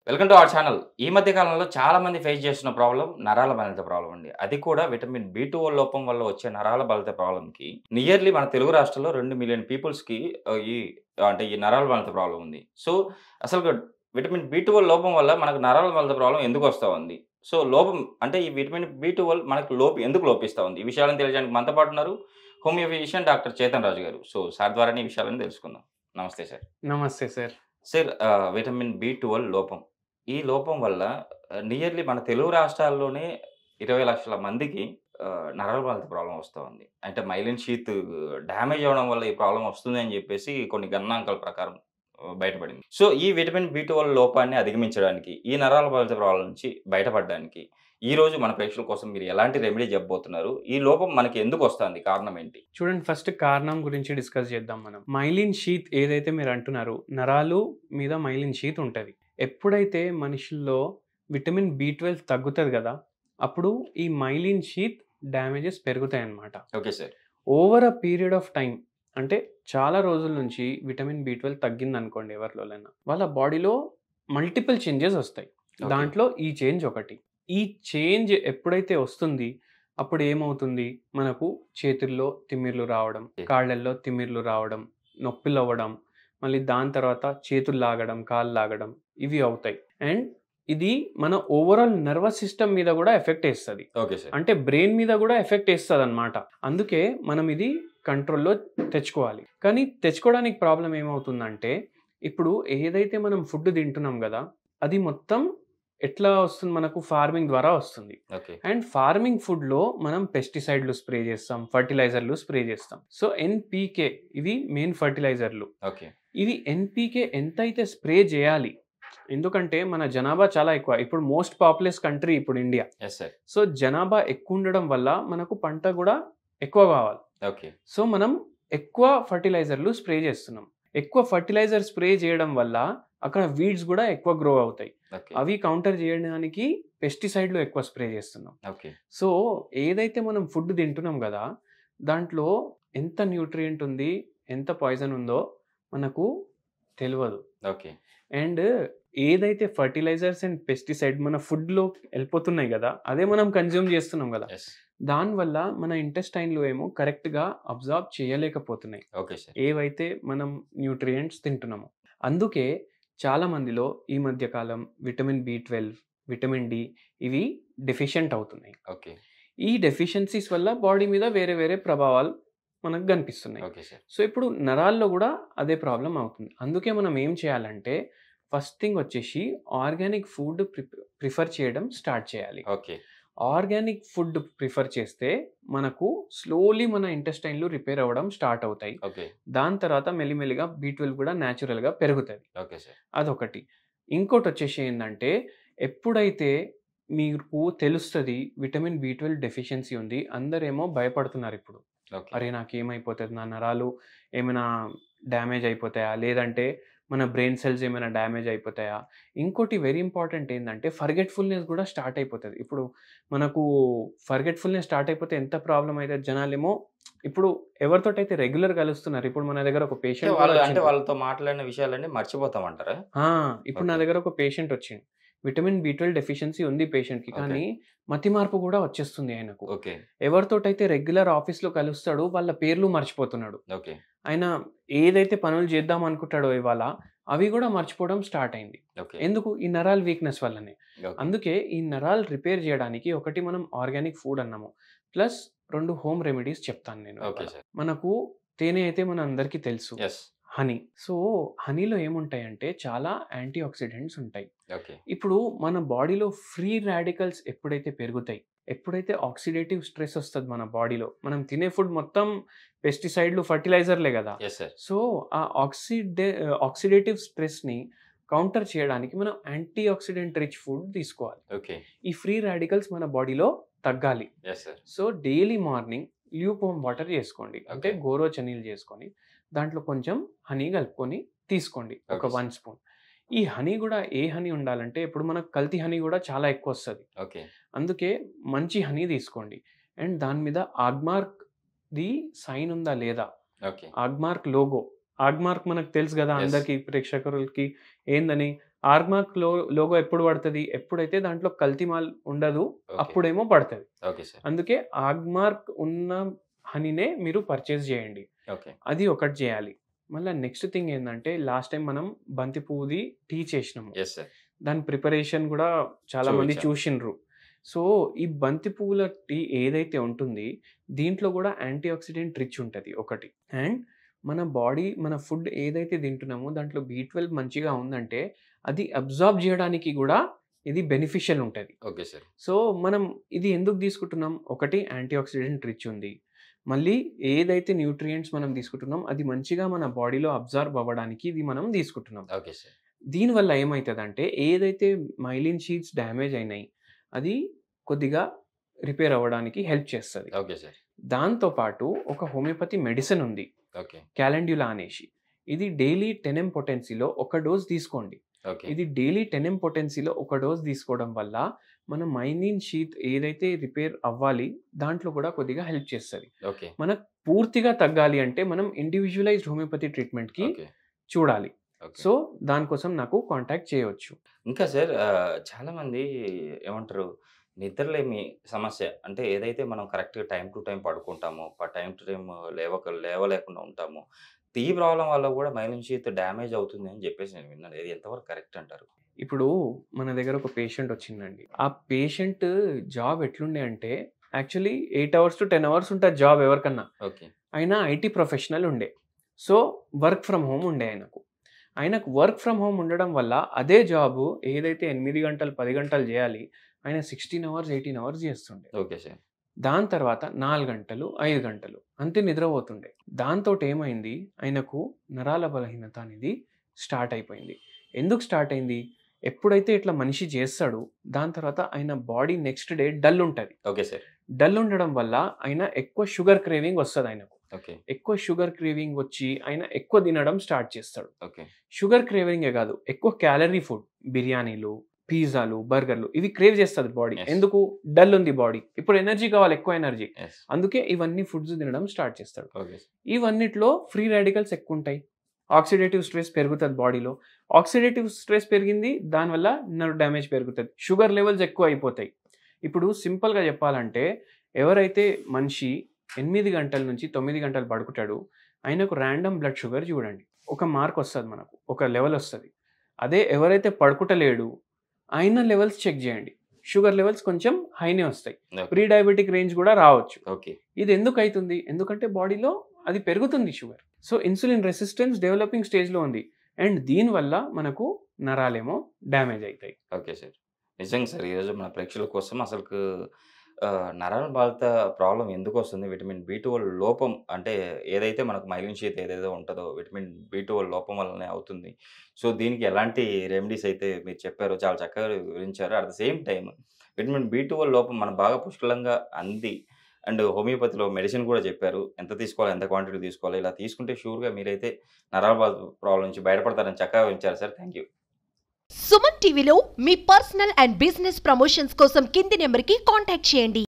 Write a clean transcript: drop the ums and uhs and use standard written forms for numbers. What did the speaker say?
Welcome to our channel. ఈ మధ్య కాలంలో చాలా మంది ఫేస్ చేస్తున్న ప్రాబ్లమ్ నరాల బలహీనత ప్రాబ్లమ్ అండి. అది కూడా విటమిన్ బి12 లోపం వల్ల వచ్చే నరాల బలహీనత ప్రాబ్లమ్‌కి నియర్లీ మన తెలుగు రాష్ట్రాల్లో 2,000,000 పీపుల్స్‌కి ఈ నరాల బలహీనత ప్రాబ్లమ్ ఉంది. సో, అసలు విటమిన్ బి12 లోపం వల్ల మనకు నరాల బలహీనత ప్రాబ్లమ్ ఎందుకు వస్తా ఉంది? సో, లోపం అంటే ఈ విటమిన్ బి12 మనకు ఎందుకు లోపిస్తా ఉంది? ఈ విషయాలను తెలియజేయడానికి మనతో పాటు ఉన్నారు హోమియో ఫిజిషియన్ డాక్టర్ చేతన్ రాజు గారు. సో, సార్ ద్వారానే ఈ విషయాలన్నీ తెలుసుకుందాం. నమస్తే సార్. నమస్తే సార్. సార్ విటమిన్ బి12 లోపం. ఈ లోపం వల్ల నియర్లీ మన తెలుగు రాష్ట్రాల్లోనే 20,00,000 మందికి నరాల బలహీనత ప్రాబ్లమ్ వస్తా ఉంది. అంటే మైలిన్ షీత్ డ్యామేజ్ అవ్వడం వల్ల ఈ ప్రాబ్లమ్ వస్తుంది అని చెప్పేసి కొన్ని గణనాంకాల ప్రకారం బయటపడింది. సో, ఈ విటమిన్ బి12 లోపాన్ని అధిగమించడానికి, ఈ నరాల బలహీనత ప్రాబ్లమ్ నుంచి బయటపడడానికి ఈరోజు మన ప్రేక్షకుల కోసం మీరు ఎలాంటి రెమెడీ చెప్పబోతున్నారు? ఈ లోపం మనకి ఎందుకు వస్తాంది? కారణం ఏంటి? చూడండి, ఫస్ట్ కారణం గురించి డిస్కస్ చేద్దాం మనం. మైలిన్ షీత్ ఏదైతే మీరు అంటున్నారో, నరాలు మీద మైలిన్ షీత్ ఉంటది. ఎప్పుడైతే మనుషుల్లో విటమిన్ బి12 తగ్గుతది గదా! అప్పుడు ఈ మైలిన్ షీత్ డ్యామేజెస్ పెరుగుతాయన్నమాట. Okay sir. Over a period of time, అంటే చాలా రోజుల నుంచి విటమిన్ బి12 తగ్గిందనుకోండి ఎవరిలోనైనా, వాళ్ళ బాడీలో మల్టిపుల్ చేంజెస్ వస్తాయి. ఓకే. దాంట్లో ఈ చేంజ్ ఒకటి. ఈ చేంజ్ ఎప్పుడైతే వస్తుంది, అప్పుడు ఏమవుతుంది, మనకు చేతుల్లో తిమ్మిర్లు రావడం, కాళ్ళల్లో తిమ్మిర్లు రావడం, నొప్పిలవ్వడం, మళ్ళీ దాని తర్వాత చేతులు లాగడం, కాళ్ళు లాగడం, ఇవి అవుతాయి. అండ్ ఇది మన ఓవరాల్ నర్వస్ సిస్టమ్ మీద కూడా ఎఫెక్ట్ వేస్తది. Okay sir. అంటే బ్రెయిన్ మీద కూడా ఎఫెక్ట్ వేస్తదనమాట. అందుకే మనం ఇది కంట్రోల్‌లో తెచ్చుకోవాలి. కానీ తెచ్చుకోవడానికి ప్రాబ్లమ్ ఏమవుతుందంటే, ఇప్పుడు ఏదైతే మనం ఫుడ్ తింటున్నాం గదా! అది మొత్తం ఎట్లా వస్తుంది, మనకు ఫార్మింగ్ ద్వారా వస్తుంది. ఓకే. అండ్ ఫార్మింగ్ ఫుడ్‌లో మనం పెస్టిసైడ్‌లు స్ప్రే చేస్తాం, ఫర్టిలైజర్‌లు స్ప్రే చేస్తాం. సో, ఎన్‌పీకే ఇవి మెయిన్ ఫర్టిలైజర్‌లు. ఓకే. ఇవి ఎన్‌పీకే ఎంతైతే స్ప్రే చేయాలి, ఎందుకంటే మన జనాభా చాలా ఎక్కువ. ఇప్పుడు మోస్ట్ పాపులస్ కంట్రీ ఇప్పుడు ఇండియా. Yes sir. సో, జనాభా ఎక్కువ ఉండడం వల్ల మనకు పంట కూడా ఎక్కువ కావాలి. ఓకే. సో, మనం ఎక్కువ ఫర్టిలైజర్‌లు స్ప్రే చేస్తున్నాం. ఎక్కువ ఫర్టిలైజర్ స్ప్రే చేయడం వల్ల అక్కడ వీడ్స్ కూడా ఎక్కువ గ్రో అవుతాయి. ఓకే. అవి కౌంటర్ చేయడానికి పెస్టిసైడ్‌లు ఎక్కువ స్ప్రే చేస్తున్నాం. ఓకే. సో, ఏదైతే మనం ఫుడ్ తింటున్నాం గదా! దాంట్లో ఎంత న్యూట్రియంట్ ఉంది, ఎంత పాయిజన్ ఉందో మనకు తెలవదు. ఓకే. అండ్ ఏదైతే ఫర్టిలైజర్స్ అండ్ పెస్టిసైడ్ మన ఫుడ్‌లో ఎళ్ళిపోతున్నాయి గదా! అదే మనం కన్జ్యూమ్ చేస్తున్నాం గదా! యెస్. దానివల్ల మన ఇంటెస్టైన్‌లో ఏమో కరెక్ట్‌గా అబ్జార్బ్ చేయలేకపోతున్నాయి, ఓకే సార్. ఏవైతే మనం న్యూట్రియంట్స్ తింటున్నామో. అందుకే చాలా మందిలో ఈ మధ్య కాలం విటమిన్ బి12, విటమిన్ డి ఇవి డెఫిషియంట్ అవుతున్నాయి. ఓకే. ఈ డెఫిషియన్సీస్ వల్ల బాడీ మీద వేరే వేరే ప్రభావాలు మనకు కనిపిస్తున్నాయి. Okay sir. సో, ఇప్పుడు నరాల్లో కూడా అదే ప్రాబ్లమ్ అవుతుంది. అందుకే మనం ఏం చేయాలంటే, ఫస్ట్ థింగ్ వచ్చేసి ఆర్గానిక్ ఫుడ్ ప్రిఫర్ చేయడం స్టార్ట్ చేయాలి. ఓకే. ఆర్గానిక్ ఫుడ్ ప్రిఫర్ చేస్తే మనకు స్లోలీ మన ఇంటెస్టైన్‌లు రిపేర్ అవ్వడం స్టార్ట్ అవుతాయి. ఓకే. దాని తర్వాత మెల్లిమెల్లిగా బి12 కూడా న్యాచురల్‌గా పెరుగుతది. Okay sir. అదొకటి. ఇంకోటొచ్చేసి ఏందంటే, ఎప్పుడైతే మీకు తెలుస్తది విటమిన్ బి12 డెఫిషియన్సీ ఉంది, అందరేమో భయపడుతున్నారిప్పుడు. ఓకే. అరే! నాకేమైపోతది? నా నరాలు ఏమైనా డ్యామేజ్ అయిపోతాయా? లేదంటే మన బ్రెయిన్ సెల్స్ ఏమైనా డ్యామేజ్ అయిపోతాయా? ఇంకోటి వెరీ ఇంపార్టెంట్ ఏందంటే, ఫర్గెట్‌ఫుల్‌నెస్ కూడా స్టార్ట్ అయిపోతది. ఇప్పుడు మనకు ఫర్గెట్‌ఫుల్‌నెస్ స్టార్ట్ అయిపోతే ఎంత ప్రాబ్లమ్ అయితది, జనాలేమో ఇప్పుడు ఎవరితోటైతే రెగ్యులర్ కలుస్తున్నారు. ఇప్పుడు మన దగ్గర ఒక అంటే పేషెంట్ కూడా అంటే వచ్చిండు. వాళ్ళతో మాట్లాడిన విషయాలన్నీ మర్చిపోతామంటారా? ఆ! ఇప్పుడు నా ఓకే. దగ్గర ఒక పేషెంట్ వచ్చిండు. విటమిన్ బి12 డెఫిషియన్సీ ఉంది పేషెంట్‌కి. ఓకే. కానీ మతిమార్పు కూడా వచ్చేస్తుంది ఆయనకు. ఓకే. ఎవరితోటైతే రెగ్యులర్ ఆఫీస్‌లో కలుస్తాడో వాళ్ళ పేర్లు మర్చిపోతున్నాడు. ఓకే. ఆయన ఏదైతే పనులు చేద్దాం అనుకుంటాడో ఇవాళ, అవి కూడా మర్చిపోవడం స్టార్ట్ అయింది. ఓకే. ఎందుకు? ఈ నరాల వీక్‌నెస్ వల్లనే. ఓకే. అందుకే ఈ నరాలు రిపేర్ చేయడానికి ఒకటి మనం ఆర్గానిక్ ఫుడ్ అన్నాము. ప్లస్ 2 హోమ్ రెమెడీస్ చెప్తాను నేను ఓకే ఇవాళ. సార్. మనకు తేనె అయితే మన అందరికీ తెలుసు. యెస్. హనీ. సో, హనీలో ఏముంటాయంటే చాలా యాంటీ ఆక్సిడెంట్స్ ఉంటాయి. ఓకే. ఇప్పుడు మన బాడీలో ఫ్రీ రాడికల్స్ ఎప్పుడైతే పెరుగుతాయి, ఎప్పుడైతే ఆక్సిడేటివ్ స్ట్రెస్ వస్తది మన బాడీలో, మనం తినే ఫుడ్ మొత్తం పెస్టిసైడ్‌లు, ఫర్టిలైజర్‌లే గదా! Yes sir. సో, ఆ ఆక్సిడేటివ్ స్ట్రెస్‌ని కౌంటర్ చేయడానికి మనం యాంటీ ఆక్సిడెంట్ రిచ్ ఫుడ్ తీసుకోవాలి. ఓకే. ఈ ఫ్రీ రాడికల్స్ మన బాడీలో తగ్గాలి. Yes sir. So, daily morning lukewarm water చేసుకోండి. అంటే ఓకే. గోరువెచ్చని చేసుకొని, దాంట్లో కొంచెం హనీ కలుపుకొని తీసుకోండి. ఒక ఓకే సార్. 1 స్పూన్. ఈ హనీ గూడా ఏ హనీ ఉండాలంటే, ఇప్పుడు మనకు కల్తీ హనీ గూడా చాలా ఎక్కువొస్తది. ఓకే. అందుకే మంచి హనీ తీసుకోండి. అండ్ దాని మీద ఆగ్మార్క్‌ది సైన్ ఉందా లేదా? ఓకే. ఆగ్మార్క్ లోగో. ఆగ్మార్క్ మనకు తెలుసు గదా! యెస్. అందరికి ప్రేక్షకులకి ఏందని? ఆర్గ్మార్క్ లోగో ఎప్పుడు పడుతుంది? ఎప్పుడైతే దాంట్లో కల్తీ మాల్ ఉండదు ఓకే. అప్పుడేమో పడుతుంది. Okay sir. అందుకే ఆర్గ్మార్క్ ఉన్న హనీనే మీరు పర్చేస్ చేయండి. ఓకే. అది ఒకటి చేయాలి. మళ్ళీ నెక్స్ట్ థింగ్ ఏంటంటే లాస్ట్ టైం మనం బంతి పువ్వుది టీ చేసినాము. Yes sir. దాని ప్రిపరేషన్ కూడా చాలా మంది చూపించారు. చూసిండ్రు. సో ఈ బంతి పువ్వుల టీ ఏదైతే ఉంటుంది దీంట్లో కూడా యాంటీ ఆక్సిడెంట్ రిచ్ ఉంటుంది ఒకటి. అండ్ మన బాడీ మన ఫుడ్ ఏదైతే తింటున్నామో దాంట్లో B12 మంచిగా ఉందంటే అది అబ్జార్బ్ చేయడానికి కూడా ఇది బెనిఫిషియల్ ఉంటుంది. Okay sir. సో మనం ఇది ఎందుకు తీసుకుంటున్నాం? ఒకటి యాంటీ ఆక్సిడెంట్ రిచ్ ఉంది. మళ్ళీ ఏదైతే న్యూట్రియంట్స్ మనం తీసుకుంటున్నాం అది మంచిగా మన బాడీలో అబ్జార్బ్ అవ్వడానికి ఇది మనం తీసుకుంటున్నాం. Okay sir. దీనివల్ల ఏమవుతుందంటే ఏదైతే మైలిన్ షీట్స్ డ్యామేజ్ అయినాయి అది కొద్దిగా రిపేర్ అవ్వడానికి హెల్ప్ చేస్తుంది. Okay sir. దాంతోపాటు ఒక హోమియోపతి మెడిసిన్ ఉంది ఓకే. క్యాలెండ్యులా అనేసి. ఇది డైలీ 10 mg పొటెన్సీలో ఒక డోస్ తీసుకోండి. ఓకే. ఇది డైలీ 10 mg పొటెన్సీలో ఒక డోస్ తీసుకోవడం వల్ల మన మైలిన్ షీత్ ఏదైతే రిపేర్ అవ్వాలి దాంట్లో కూడా కొద్దిగా హెల్ప్ చేస్తుంది. ఓకే. మనకు పూర్తిగా తగ్గాలి అంటే మనం ఇండివిజువలైజ్డ్ హోమియోపతి ట్రీట్మెంట్కి ఓకే. చూడాలి. ఓకే. సో దానికోసం నాకు కాంటాక్ట్ చేయవచ్చు. ఇంకా సార్ చాలామంది ఏమంటారు నిద్రలేమి సమస్య అంటే ఏదైతే మనం కరెక్ట్‌గా టైమ్ టు టైమ్ పడుకుంటామో, టైమ్ టు టైమ్ లేవలేకుండా ఉంటామో, ఈ ప్రాబ్లమ్ వల్ల కూడా మైలిన్ షీత్ డ్యామేజ్ అవుతుంది అని చెప్పేసి నేను విన్నాను. ఇది ఎంతవరకు కరెక్ట్ అంటారు? ఇప్పుడు మన దగ్గర ఒక పేషెంట్ వచ్చిందండి. ఆ పేషెంట్ జాబ్ ఎట్లుండే అంటే యాక్చువల్లీ 8 hours to 10 hours ఉంటుంది జాబ్ ఎవరికన్నా. ఓకే. ఆయన ఐటీ ప్రొఫెషనల్ ఉండే. సో వర్క్ ఫ్రమ్ హోమ్ ఉండే ఆయనకు వర్క్ ఫ్రమ్ హోమ్ ఉండడం వల్ల అదే జాబు ఏదైతే 8 గంటలు 10 గంటలు చేయాలి ఆయన 16 hours 18 hours చేస్తుండే. Okay sir. దాని తర్వాత 4 గంటలు 5 గంటలు అంతే నిద్రపోతుండే. దాంతో ఏమైంది ఆయనకు నరాల బలహీనత అనేది స్టార్ట్ అయిపోయింది. ఎందుకు స్టార్ట్ అయింది? ఎప్పుడైతే ఇట్లా మనిషి చేస్తాడో దాని తర్వాత ఆయన బాడీ నెక్స్ట్ డే డల్ ఉంటుంది. Okay sir. డల్ ఉండడం వల్ల ఆయన ఎక్కువ షుగర్ క్రేవింగ్ వస్తుంది. ఆయనకు ఓకే. ఎక్కువ షుగర్ క్రేవింగ్ వచ్చి ఆయన ఎక్కువ తినడం స్టార్ట్ చేస్తాడు. ఓకే. షుగర్ క్రేవింగే కాదు ఎక్కువ క్యాలరీ ఫుడ్ బిర్యానీలు పిజ్జాలు బర్గర్లు ఇవి క్రేవ్ చేస్తుంది బాడీ. Yes. ఎందుకు? డల్ ఉంది బాడీ, ఇప్పుడు ఎనర్జీ కావాలి, ఎక్కువ ఎనర్జీ. ఎస్. అందుకే ఇవన్నీ ఫుడ్స్ తినడం స్టార్ట్ చేస్తాడు. ఓకే. ఇవన్నిట్లో ఫ్రీ రాడికల్స్ ఎక్కువ ఉంటాయి. ఆక్సిడేటివ్ స్ట్రెస్ పెరుగుతుంది బాడీలో. ఆక్సిడేటివ్ స్ట్రెస్ పెరిగింది దానివల్ల నర్వ్ డ్యామేజ్ పెరుగుతుంది. షుగర్ లెవెల్స్ ఎక్కువ అయిపోతాయి. ఇప్పుడు సింపుల్గా చెప్పాలంటే ఎవరైతే మనిషి 8 గంటల నుంచి 9 గంటలు పడుకుంటాడు ఆయనకు ర్యాండమ్ బ్లడ్ షుగర్ చూడండి, ఒక మార్క్ వస్తుంది, మనకు ఒక లెవెల్ వస్తుంది. అదే ఎవరైతే పడుకుంటలేడు ఆయన లెవెల్స్ చెక్ చేయండి, షుగర్ లెవెల్స్ కొంచెం హైనే వస్తాయి. ప్రీ డయాబెటిక్ రేంజ్ కూడా రావచ్చు. ఓకే. ఇది ఎందుకు అవుతుంది? ఎందుకంటే బాడీలో అది పెరుగుతుంది sugar. So insulin resistance developing స్టేజ్లో ఉంది అండ్ దీనివల్ల మనకు నరాలేమో డ్యామేజ్ అవుతాయి. Okay sir. నిజంగా సార్ ఈరోజు మన ప్రేక్షకుల కోసం అసలుకు నరాల బాధిత ప్రాబ్లం ఎందుకు వస్తుంది? విటమిన్ B12 లోపం అంటే ఏదైతే మనకు మైలిన్ షీత్ ఏదైతే ఉంటుందో విటమిన్ B12 లోపం వల్లనే అవుతుంది. సో దీనికి ఎలాంటి రెమెడీస్ అయితే మీరు చెప్పారో చాలా చక్కగా వివరించారు. At the same time vitamin B12 లోపం మనకు బాగా పుష్కలంగా అంది అండ్ హోమియోపతిలో మెడిసిన్ కూడా చెప్పారు. ఎంత తీసుకోవాలి, ఎంత క్వాంటిటీ తీసుకోవాలి, ఇలా తీసుకుంటే షూర్‌గా మీరైతే నరాల బాధిత ప్రాబ్లం నుంచి బయటపడతారని చక్కగా వివరించారు సార్. Thank you. సుమన్ టీవీలో మీ పర్సనల్ అండ్ బిజినెస్ ప్రమోషన్స్ కోసం కింది నెంబర్కి కాంటాక్ట్ చేయండి.